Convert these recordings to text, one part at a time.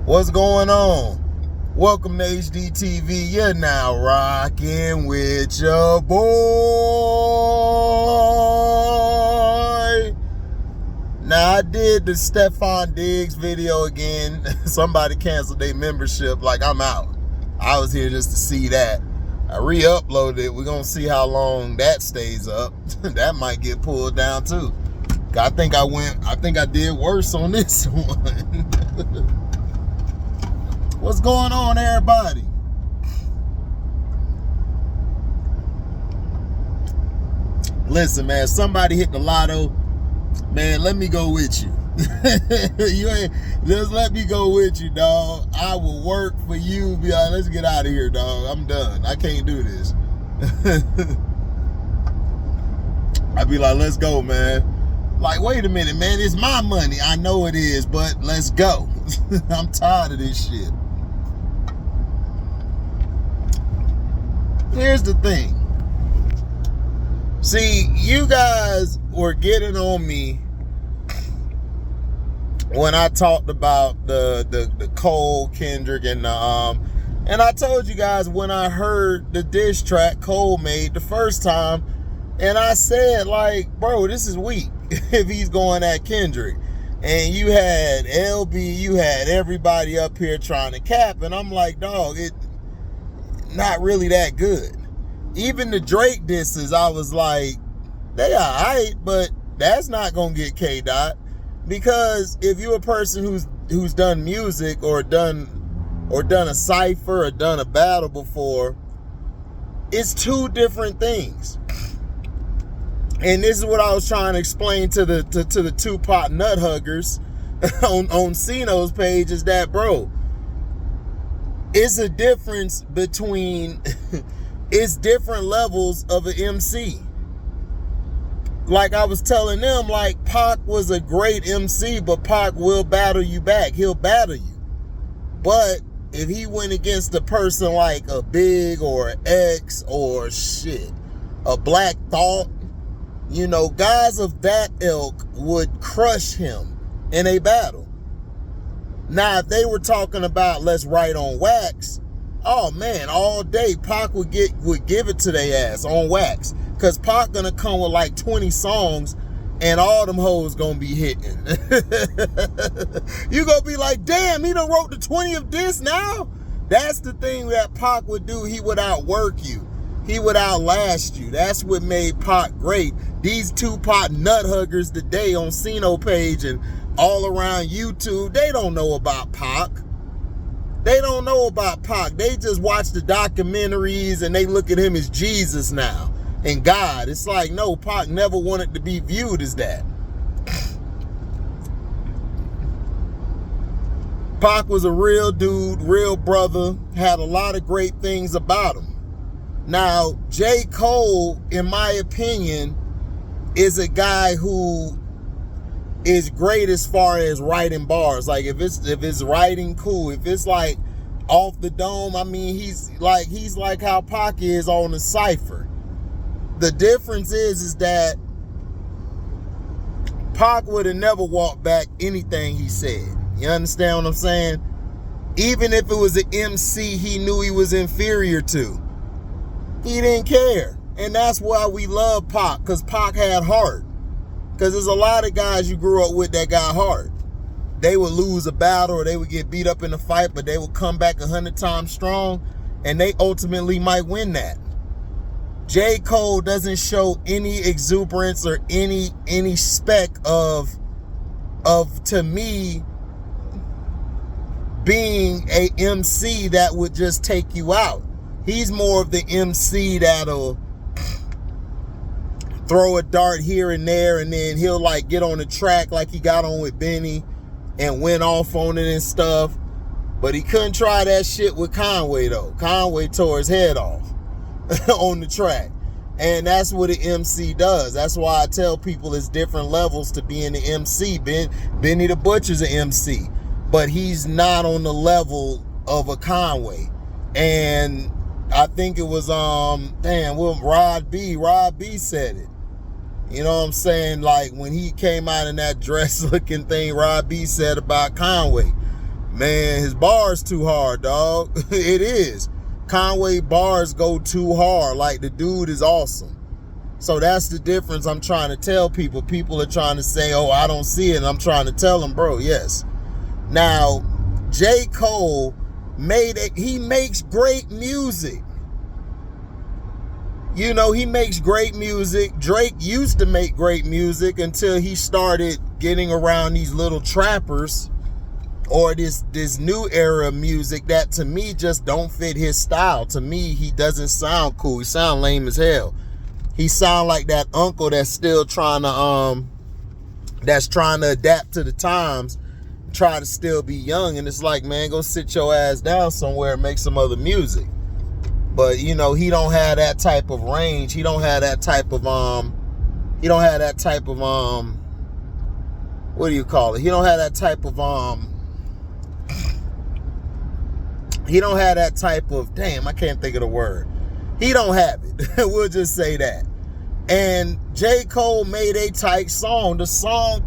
What's going on? Welcome to HDiiTV. You're now rocking with your boy. Now, I did the Stefan Diggs video again. Somebody canceled their membership. Like, I'm out. I was here just to see that. I re-uploaded it. We're going to see how long that stays up. That might get pulled down too. I think I did worse on this one. What's going on, everybody? Listen, man, somebody hit the lotto. Man, let me go with you. Just let me go with you, dog. I will work for you. Be like, let's get out of here, dog. I'm done. I can't do this. I'd be like, let's go, man. Like, wait a minute, man. It's my money. I know it is, but let's go. I'm tired of this shit. Here's the thing. See, you guys were getting on me when I talked about the Cole, Kendrick, and I told you guys when I heard the diss track Cole made the first time, and I said, like, bro, this is weak if he's going at Kendrick. And you had LB, you had everybody up here trying to cap, and I'm like, dog, it not really that good. Even the Drake disses, I was like, they alright, but that's not gonna get K-Dot. Because if you're a person who's done music or done a cypher or done a battle before, it's two different things. And this is what I was trying to explain to the Tupac nut huggers on Cino's page, is that, bro, it's a difference between it's different levels of an MC. Like I was telling them, like, Pac was a great MC, but Pac will battle you back. He'll battle you. But if he went against a person like a Big or an X or shit, a Black Thought, you know, guys of that ilk would crush him in a battle. Now, if they were talking about let's write on wax, oh man, all day Pac would give it to their ass on wax. Cause Pac gonna come with like 20 songs and all them hoes gonna be hitting. You gonna be like, damn, he done wrote the 20 of this now? That's the thing that Pac would do. He would outwork you. He would outlast you. That's what made Pac great. These Tupac nut huggers today on Cino page and all around YouTube, they don't know about Pac. They don't know about Pac. They just watch the documentaries and they look at him as Jesus now and God. It's like, no, Pac never wanted to be viewed as that. Pac was a real dude, real brother, had a lot of great things about him. Now, J. Cole, in my opinion, is a guy who is great as far as writing bars. Like, if it's writing, cool. If it's like off the dome, I mean, he's like how Pac is on the cypher. The difference is that Pac would have never walked back anything he said. You understand what I'm saying? Even if it was an MC he knew he was inferior to, he didn't care. And that's why we love Pac, because Pac had heart. Because there's a lot of guys you grew up with that got heart. They would lose a battle or they would get beat up in a fight, but they would come back 100 times strong, and they ultimately might win that. J. Cole doesn't show any exuberance or any speck of to me being a MC that would just take you out. He's more of the MC that'll throw a dart here and there, and then he'll like get on the track like he got on with Benny and went off on it and stuff. But he couldn't try that shit with Conway though. Conway tore his head off on the track. And that's what an MC does. That's why I tell people it's different levels to being an MC. Benny the Butcher's an MC, but he's not on the level of a Conway. And I think it was Rod B said it. You know what I'm saying? Like when he came out in that dress looking thing Rod B said about Conway. Man, his bars too hard, dog. It is. Conway bars go too hard. Like, the dude is awesome. So that's the difference I'm trying to tell people. People are trying to say, oh, I don't see it. And I'm trying to tell them, bro, yes. Now, J. Cole he makes great music. You know, he makes great music. Drake used to make great music until he started getting around these little trappers or this new era of music that to me just don't fit his style. To me, he doesn't sound cool. He sound lame as hell. He sound like that uncle that's still trying to adapt to the times, try to still be young. And it's like, man, go sit your ass down somewhere and make some other music. But, you know, he don't have that type of range. He don't have that type of, what do you call it? He don't have that type of, damn, I can't think of the word. He don't have it. We'll just say that. And J. Cole made a tight song. The song,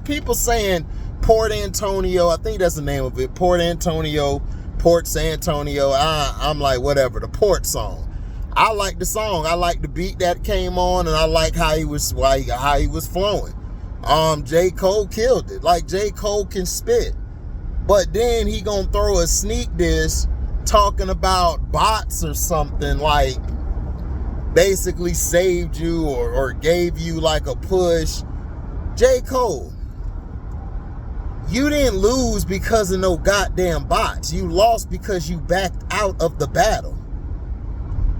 people saying Port Antonio, I think that's the name of it, Port Antonio, Port San Antonio. I'm like, whatever, the Port song. I like the song. I like the beat that came on, and I like how he was flowing. J. Cole killed it. Like, J. Cole can spit. But then he gonna throw a sneak diss talking about bots or something, like basically saved you or gave you like a push. J. Cole, you didn't lose because of no goddamn bots. You lost because you backed out of the battle.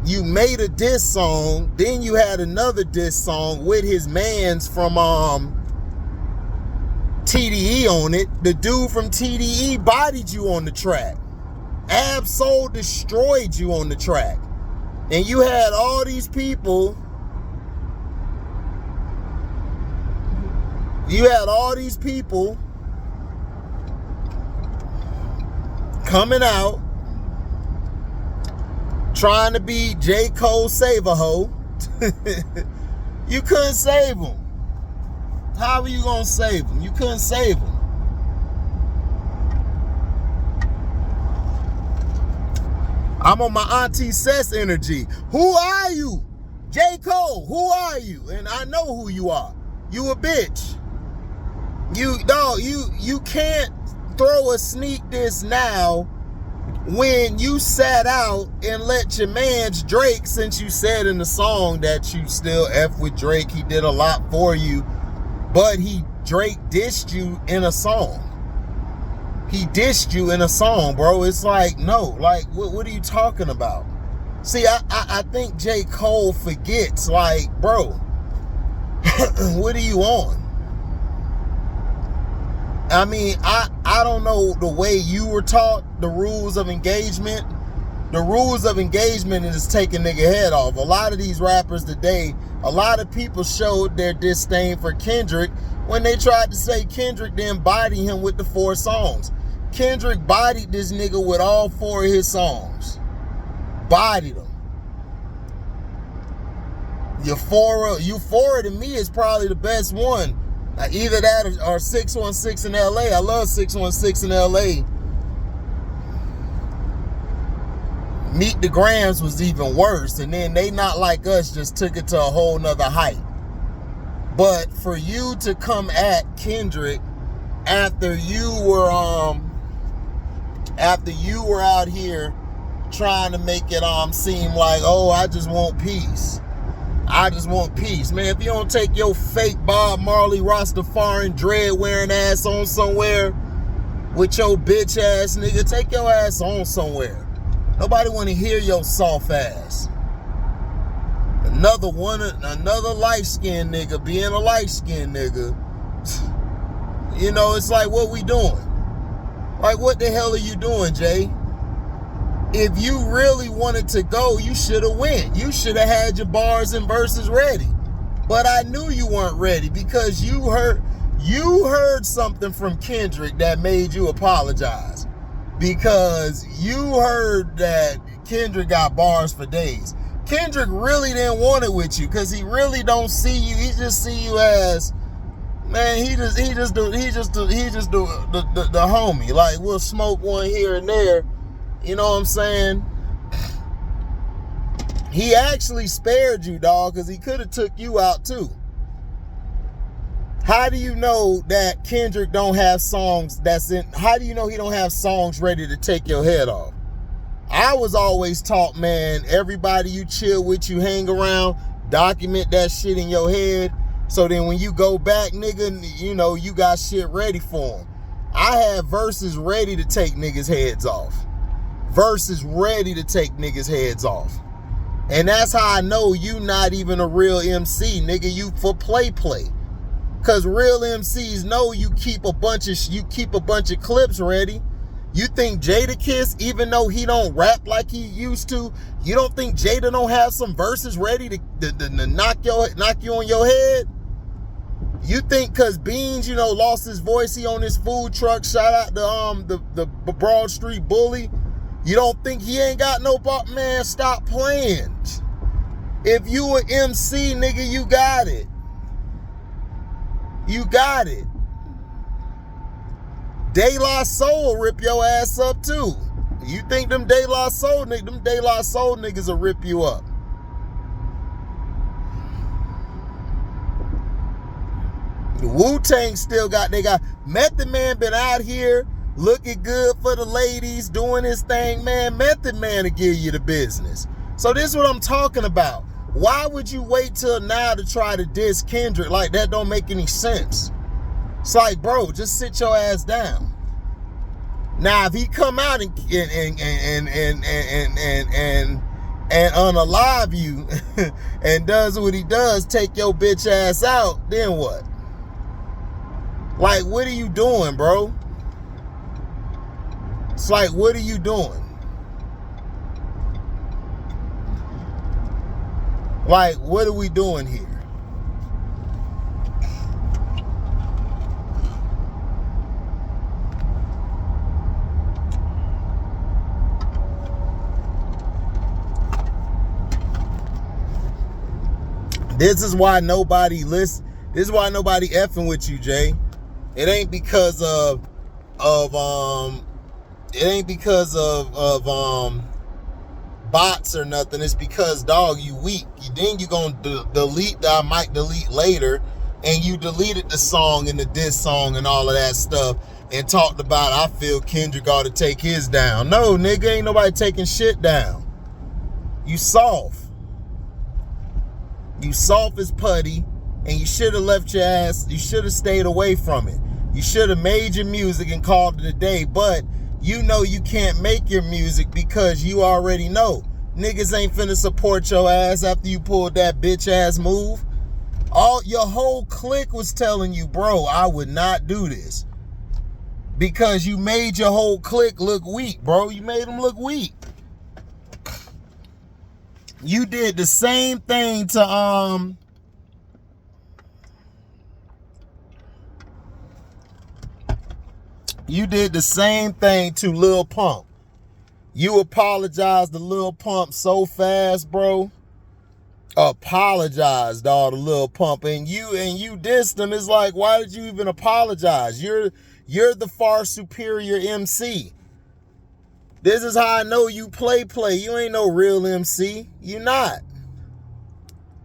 You made a diss song, then you had another diss song with his mans from TDE on it. The dude from TDE bodied you on the track. Ab-Soul destroyed you on the track. And you had all these people. Coming out trying to be J. Cole save-a-ho. You couldn't save him. How are you gonna save him? You couldn't save him. I'm on my Auntie Sess energy. Who are you? J. Cole, who are you? And I know who you are. You a bitch. You can't throw a sneak diss now when you sat out and let your man's Drake, since you said in the song that you still F with Drake, he did a lot for you, but Drake dissed you in a song. He dissed you in a song, bro. It's like, no, like, what are you talking about? See, I think J. Cole forgets, like, bro, what are you on? I mean, I don't know the way you were taught the rules of engagement. The rules of engagement is taking nigga head off. A lot of these rappers today, a lot of people showed their disdain for Kendrick when they tried to say Kendrick then body him with the 4 songs. Kendrick bodied this nigga with all 4 of his songs. Bodied him. Euphoria to me is probably the best one. Either that or 616 in LA. I love 616 in LA. Meet the Grams was even worse. And then They Not Like Us just took it to a whole nother height. But for you to come at Kendrick after you were out here trying to make it seem like, oh, I just want peace. I just want peace. Man, if you don't take your fake Bob Marley Rastafarian dread wearing ass on somewhere with your bitch ass nigga, take your ass on somewhere. Nobody want to hear your soft ass. Another light-skinned nigga being a light-skinned nigga. You know, it's like, what we doing? Like, what the hell are you doing, Jay? If you really wanted to go, you should have went. You should have had your bars and verses ready. But I knew you weren't ready because you heard something from Kendrick that made you apologize. Because you heard that Kendrick got bars for days. Kendrick really didn't want it with you because he really don't see you. He just see you as, Man, he just the homie. Like, we'll smoke one here and there. You know what I'm saying? He actually spared you, dog, because he could have took you out too. How do you know that Kendrick don't have songs how do you know he don't have songs ready to take your head off? I was always taught, man, everybody you chill with, you hang around, document that shit in your head. So then when you go back, nigga, you know, you got shit ready for them. I have verses ready to take niggas' heads off. Verses ready to take niggas' heads off. And that's how I know you not even a real MC, nigga. You for play. Cause real MCs know you keep a bunch of clips ready. You think Jadakiss, even though he don't rap like he used to, you don't think Jada don't have some verses ready to knock you on your head? You think cause Beans, you know, lost his voice, he on his food truck, shout out the Broad Street Bully. You don't think he ain't got no man? Stop playing. If you an MC, nigga, you got it. You got it. De La Soul rip your ass up too. You think them De La Soul niggas will rip you up. The Wu-Tang still got, Method Man been out here looking good for the ladies, doing his thing, man. Method Man to give you the business. So this is what I'm talking about. Why would you wait till now to try to diss Kendrick? Like, that don't make any sense. It's like, bro, just sit your ass down. Now, if he come out and unalive you and does what he does, take your bitch ass out, then what? Like, what are you doing, bro? It's like, what are you doing? Like, what are we doing here? This is why nobody listens. This is why nobody effing with you, Jay. It ain't because of bots or nothing. It's because, dog, you weak. Then you gonna delete that I might delete later, and you deleted the song and the diss song and all of that stuff and talked about, I feel Kendrick ought to take his down. No, nigga, ain't nobody taking shit down. You soft. You soft as putty, and you should have left your ass, you should have stayed away from it. You should have made your music and called it a day, but you know you can't make your music because you already know niggas ain't finna support your ass after you pulled that bitch ass move. Your whole clique was telling you, bro, I would not do this. Because you made your whole clique look weak, bro. You made them look weak. You did the same thing to you did the same thing to Lil Pump. You apologized to Lil Pump so fast, bro. Apologized, dog, to Lil Pump, and you dissed him. It's like, why did you even apologize? You're the far superior MC. This is how I know you play. You ain't no real MC. You not.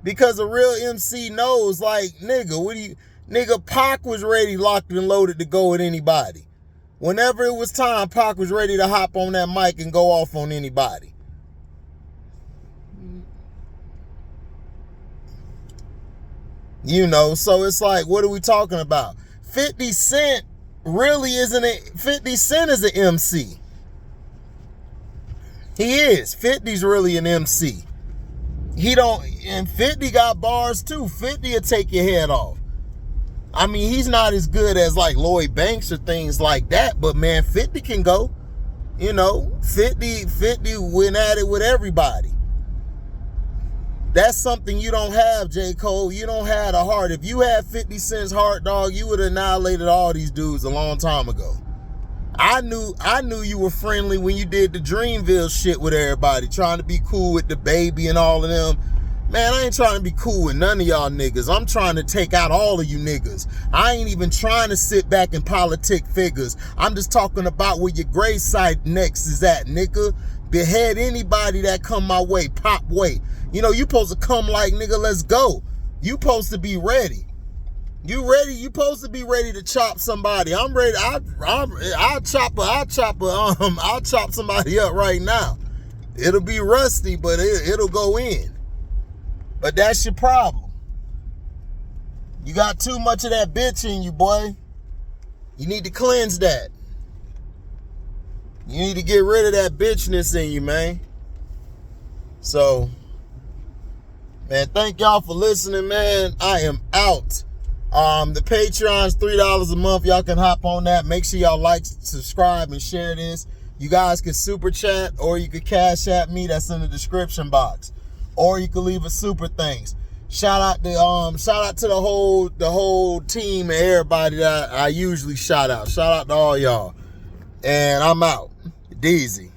Because a real MC knows, like, nigga, Pac was ready, locked and loaded to go with anybody. Whenever it was time, Pac was ready to hop on that mic and go off on anybody. You know, so it's like, what are we talking about? 50 Cent really isn't it. 50 Cent is an MC. He is. 50's really an MC. And 50 got bars too. 50 will take your head off. I mean, he's not as good as like Lloyd Banks or things like that, but man, 50 can go. You know, 50 went at it with everybody. That's something you don't have, J. Cole. You don't have the heart. If you had 50 Cent's heart, dog, you would have annihilated all these dudes a long time ago. I knew you were friendly when you did the Dreamville shit with everybody, trying to be cool with the baby and all of them. Man, I ain't trying to be cool with none of y'all niggas. I'm trying to take out all of you niggas. I ain't even trying to sit back and politic figures. I'm just talking about where your grave site next is at, nigga. Behead anybody that come my way, pop weight. You know, you supposed to come like, nigga, let's go. You supposed to be ready. You ready? You supposed to be ready to chop somebody. I'm ready. I'll chop somebody up right now. It'll be rusty, but it'll go in. But that's your problem. You got too much of that bitch in you, boy. You need to cleanse that. You need to get rid of that bitchness in you, man. So, man, thank y'all for listening, man. I am out. The Patreon's $3 a month. Y'all can hop on that. Make sure y'all like, subscribe, and share this. You guys can super chat, or you can cash at me. That's in the description box. Or you can leave a super thanks. Shout out to the whole team and everybody that I usually shout out. Shout out to all y'all. And I'm out. Deezy.